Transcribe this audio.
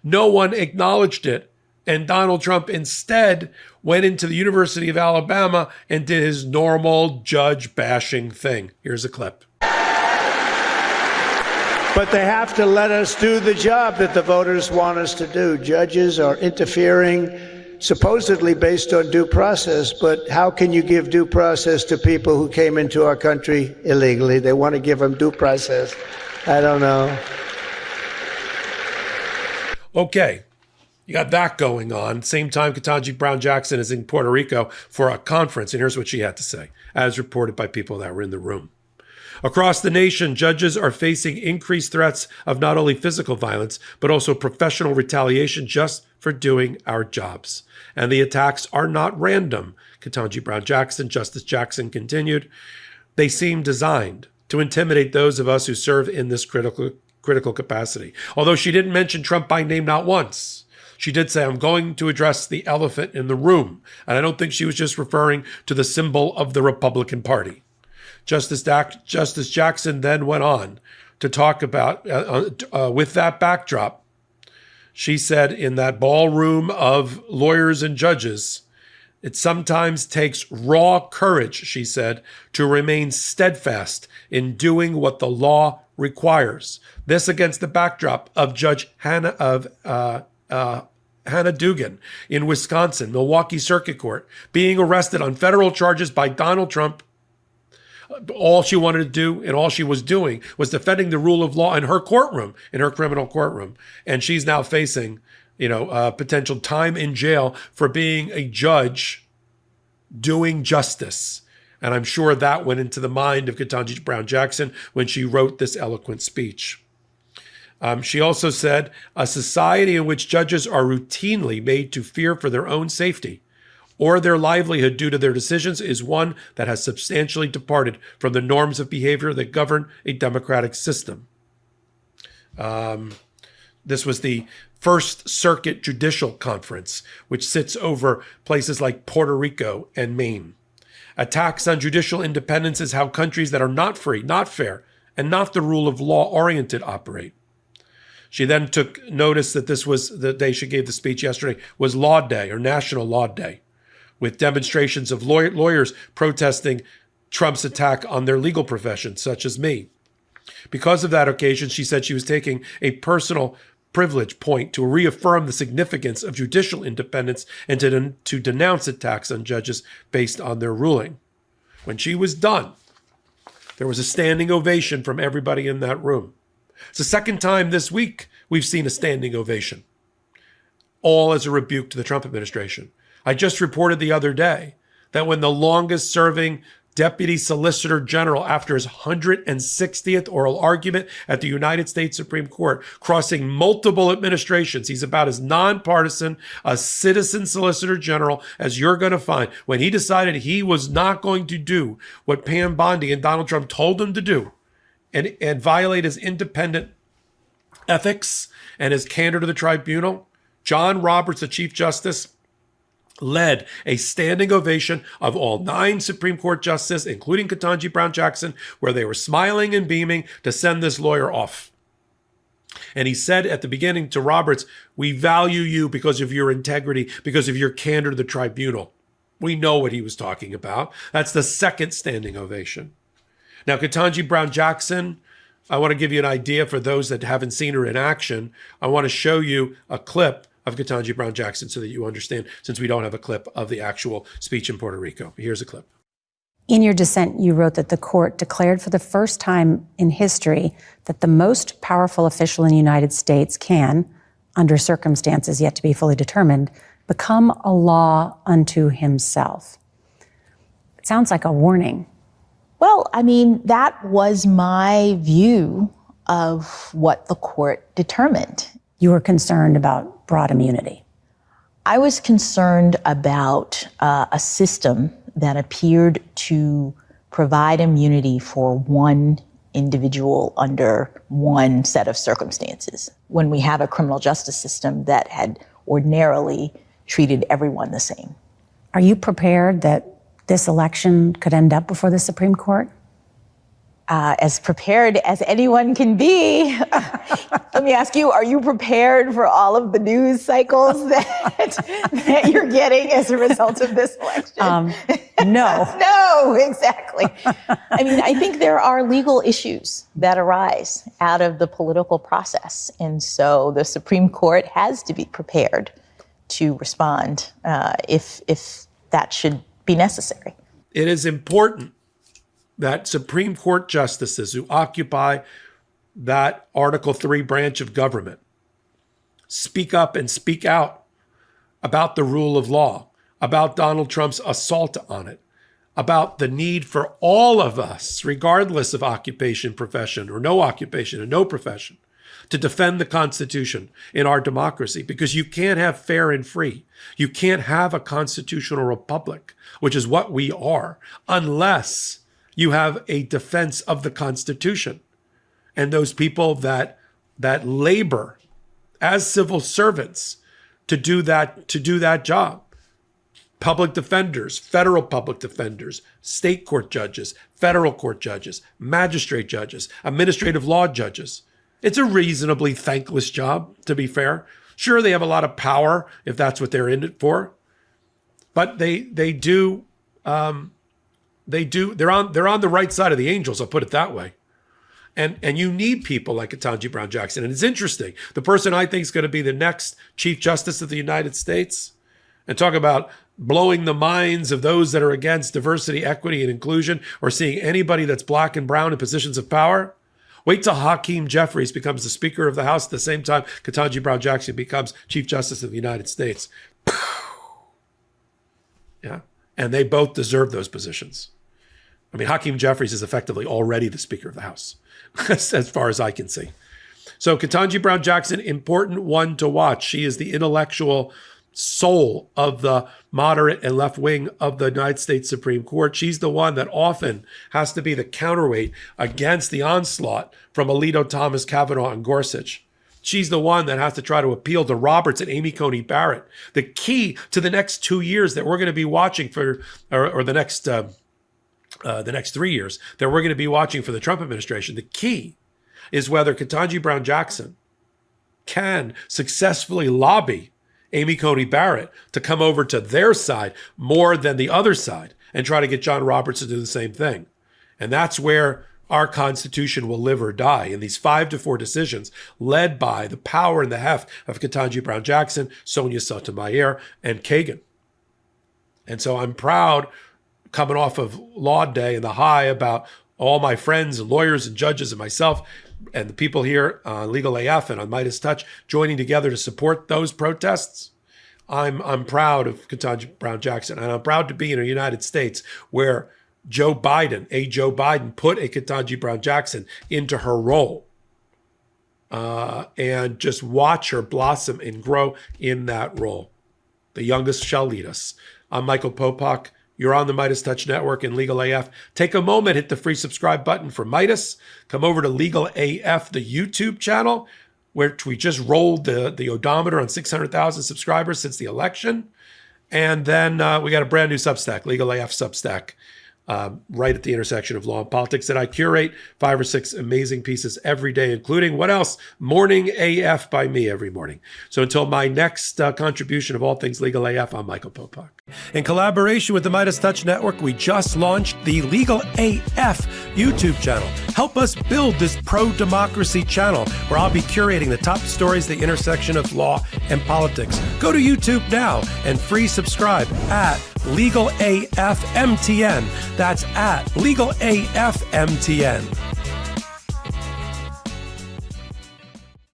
No one acknowledged it. And Donald Trump instead went into the University of Alabama and did his normal judge bashing thing. Here's a clip. But they have to let us do the job that the voters want us to do. Judges are interfering supposedly based on due process, but how can you give due process to people who came into our country illegally? They want to give them due process. I don't know. Okay, you got that going on. Same time, Ketanji Brown Jackson is in Puerto Rico for a conference, and here's what she had to say, as reported by people that were in the room. Across the nation, judges are facing increased threats of not only physical violence, but also professional retaliation just for doing our jobs. And the attacks are not random. Ketanji Brown Jackson, Justice Jackson continued. They seem designed to intimidate those of us who serve in this critical capacity. Although she didn't mention Trump by name not once. She did say, I'm going to address the elephant in the room. And I don't think she was just referring to the symbol of the Republican Party. Justice Jackson then went on to talk about, with that backdrop, she said in that ballroom of lawyers and judges, it sometimes takes raw courage, she said, to remain steadfast in doing what the law requires. This against the backdrop of Judge Hannah Dugan in Wisconsin, Milwaukee Circuit Court, being arrested on federal charges by Donald Trump. All she wanted to do and all she was doing was defending the rule of law in her courtroom, in her criminal courtroom. And she's now facing, potential time in jail for being a judge doing justice. And I'm sure that went into the mind of Ketanji Brown Jackson when she wrote this eloquent speech. She also said, a society in which judges are routinely made to fear for their own safety or their livelihood due to their decisions is one that has substantially departed from the norms of behavior that govern a democratic system. This was the First Circuit Judicial Conference, which sits over places like Puerto Rico and Maine. Attacks on judicial independence is how countries that are not free, not fair, and not the rule of law oriented operate. She then took notice that this was the day she gave the speech yesterday was Law Day or National Law Day, with demonstrations of lawyers protesting Trump's attack on their legal profession, such as me. Because of that occasion, she said she was taking a personal privilege point to reaffirm the significance of judicial independence and to denounce attacks on judges based on their ruling. When she was done, there was a standing ovation from everybody in that room. It's the second time this week we've seen a standing ovation, all as a rebuke to the Trump administration. I just reported the other day that when the longest serving Deputy Solicitor General, after his 160th oral argument at the United States Supreme Court, crossing multiple administrations, he's about as nonpartisan a citizen Solicitor General as you're going to find. When he decided he was not going to do what Pam Bondi and Donald Trump told him to do and violate his independent ethics and his candor to the tribunal, John Roberts, the Chief Justice, led a standing ovation of all 9 Supreme Court justices, including Ketanji Brown Jackson, where they were smiling and beaming to send this lawyer off. And he said at the beginning to Roberts, we value you because of your integrity, because of your candor to the tribunal. We know what he was talking about. That's the second standing ovation. Now, Ketanji Brown Jackson, I want to give you an idea for those that haven't seen her in action. I want to show you a clip of Ketanji Brown Jackson so that you understand, since we don't have a clip of the actual speech in Puerto Rico. Here's a clip. In your dissent, you wrote that the court declared for the first time in history that the most powerful official in the United States can, under circumstances yet to be fully determined, become a law unto himself. It sounds like a warning. Well, I mean, that was my view of what the court determined. You were concerned about broad immunity. I was concerned about a system that appeared to provide immunity for one individual under one set of circumstances, when we have a criminal justice system that had ordinarily treated everyone the same. Are you prepared that this election could end up before the Supreme Court? as prepared as anyone can be. Let me ask you, are you prepared for all of the news cycles that you're getting as a result of this election? No. No, exactly. I mean, I think there are legal issues that arise out of the political process. And so the Supreme Court has to be prepared to respond if that should be necessary. It is important that Supreme Court justices who occupy that Article 3 branch of government speak up and speak out about the rule of law, about Donald Trump's assault on it, about the need for all of us, regardless of occupation, profession, or no occupation and no profession, to defend the Constitution in our democracy, because you can't have fair and free. You can't have a constitutional republic, which is what we are, unless you have a defense of the Constitution and those people that labor as civil servants to do that job. Public defenders, federal public defenders, state court judges, federal court judges, magistrate judges, administrative law judges. It's a reasonably thankless job, to be fair. Sure, they have a lot of power if that's what they're in it for, but they're on the right side of the angels, I'll put it that way. And you need people like Ketanji Brown Jackson. And it's interesting. The person I think is going to be the next Chief Justice of the United States, and talk about blowing the minds of those that are against diversity, equity, and inclusion, or seeing anybody that's black and brown in positions of power. Wait till Hakeem Jeffries becomes the Speaker of the House at the same time Ketanji Brown Jackson becomes Chief Justice of the United States. Yeah. And they both deserve those positions. I mean, Hakeem Jeffries is effectively already the Speaker of the House, as far as I can see. So Ketanji Brown Jackson, important one to watch. She is the intellectual soul of the moderate and left wing of the United States Supreme Court. She's the one that often has to be the counterweight against the onslaught from Alito, Thomas, Kavanaugh, and Gorsuch. She's the one that has to try to appeal to Roberts and Amy Coney Barrett. The key to the next 2 years that we're going to be watching for, or the next 3 years that we're going to be watching for the Trump administration, the key is whether Ketanji Brown Jackson can successfully lobby Amy Coney Barrett to come over to their side more than the other side and try to get John Roberts to do the same thing. And that's where our Constitution will live or die, in these 5-4 decisions led by the power and the heft of Ketanji Brown Jackson, Sonia Sotomayor, and Kagan. And so I'm proud, coming off of Law Day and the high, about all my friends and lawyers and judges and myself and the people here on Legal AF and on Midas Touch joining together to support those protests. I'm proud of Ketanji Brown Jackson, and I'm proud to be in a United States where Joe Biden put a Ketanji Brown Jackson into her role, and just watch her blossom and grow in that role. The youngest shall lead us. I'm Michael Popak. You're on the Midas Touch Network and Legal AF. Take a moment, hit the free subscribe button for Midas. Come over to Legal AF, the YouTube channel, where we just rolled the odometer on 600,000 subscribers since the election. And then we got a brand new Substack, Legal AF Substack, right at the intersection of law and politics, that I curate 5 or 6 amazing pieces every day, including, what else? Morning AF by me every morning. So until my next contribution of all things Legal AF, I'm Michael Popak. In collaboration with the Midas Touch Network, we just launched the Legal AF YouTube channel. Help us build this pro-democracy channel where I'll be curating the top stories at the intersection of law and politics. Go to YouTube now and free subscribe at Legal AF MTN. That's at Legal AF MTN.